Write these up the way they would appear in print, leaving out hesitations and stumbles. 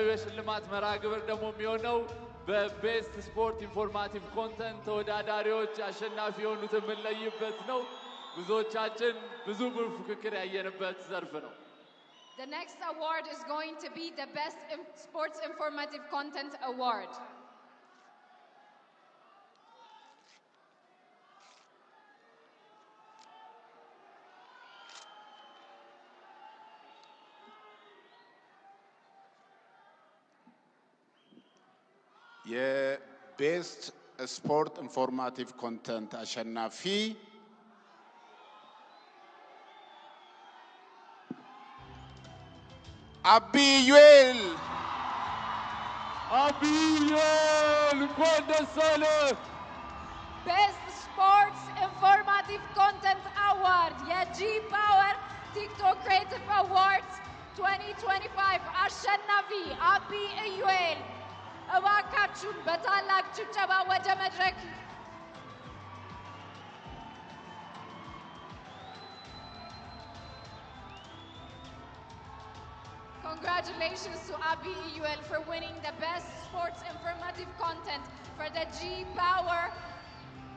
ቀጣዩ የሽልማት መርሃ ግብር ደግሞ የሚሆነው በቤስት ስፖርት ኢንፎርማቲቭ ኮንተንት ተወዳዳሪዎች አሸናፊ የሆኑትን የምንለይበት ነው። ብዙዎቻችን ብዙ ፉክክር ያየንበት ዘርፍ ነው። The next award is going to be the Best Sports Informative Content Award. የቤስት ስፖርት ኢንፎርማቲቭ ኮንተንት አሸናፊ አቢዩኤል እንኳን ደስ አለህ። Best Sports Informative Content Award የጂ ፓወር ቲክቶክ ክሬቲቭ አዋርድስ 2025 አሸናፊ አቢዩኤል እባካችሁን በታላቅ ጭብጨባ ወደ መድረክ Congratulations to Abiuel for winning the Best Sports Informative Content for the G Power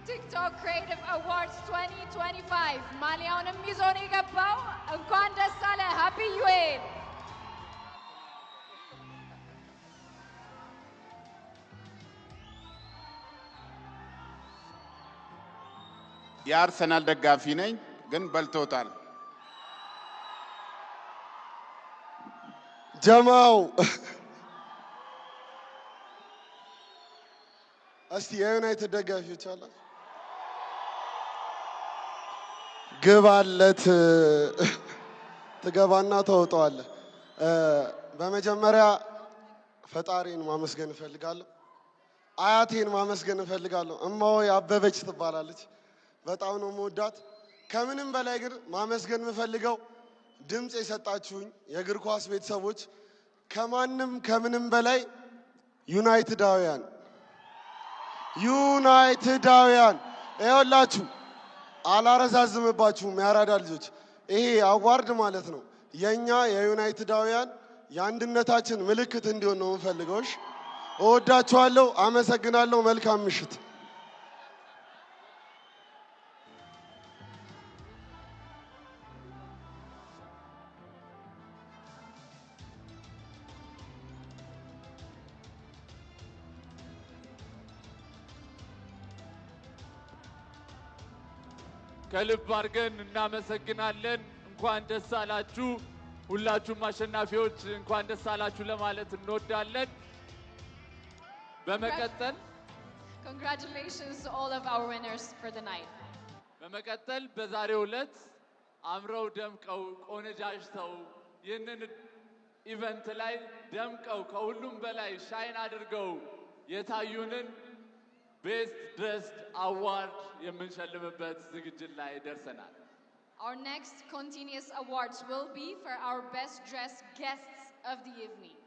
TikTok Creative Awards 2025. Maliaonim ይዞን የገባው እንኳን ደስ አለህ አቢዩኤል። የአርሰናል ደጋፊ ነኝ ግን በልቶታል። ጀማው እስቲ የዩናይትድ ደጋፊዎች አለ ግባለት ትገባና ተወጣዋለህ። በመጀመሪያ ፈጣሪን ማመስገን እፈልጋለሁ። አያቴን ማመስገን እፈልጋለሁ። እማዬ አበበች ትባላለች። በጣም ነው የምወዳት። ከምንም በላይ ግን ማመስገን የምፈልገው ድምጽ የሰጣችሁኝ የእግር ኳስ ቤተሰቦች፣ ከማንም ከምንም በላይ ዩናይትዳውያን ይኸውላችሁ፣ አላረዛዝምባችሁም ያራዳ ልጆች። ይሄ አዋርድ ማለት ነው የኛ የዩናይትዳውያን የአንድነታችን ምልክት እንዲሆን ነው የምፈልገው። እወዳችኋለሁ። አመሰግናለሁ። መልካም ምሽት። ከልብ አድርገን እናመሰግናለን። እንኳን ደስ አላችሁ። ሁላችሁም አሸናፊዎች እንኳን ደስ አላችሁ ለማለት እንወዳለን። በመቀጠል Congratulations to all of our winners for the night. በመቀጠል በዛሬው ዕለት አምረው ደምቀው ቆነጃጅተው ይህንን ኢቨንት ላይ ደምቀው ከሁሉም በላይ ሻይን አድርገው የታዩንን ቤስት ድሬስድ አዋርድ የምንሸልምበት ዝግጅት ላይ ደርሰናል። Our next continuous awards will be for our best dressed guests of the evening.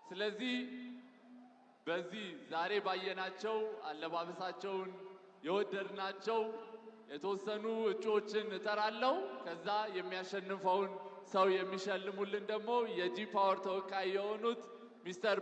ስለዚህ በዚህ ዛሬ ባየናቸው አለባበሳቸውን የወደድናቸው የተወሰኑ እጩዎችን እጠራለሁ። ከዛ የሚያሸንፈውን ሰው የሚሸልሙልን ደግሞ የጂ ፓወር ተወካይ የሆኑት ሚስተር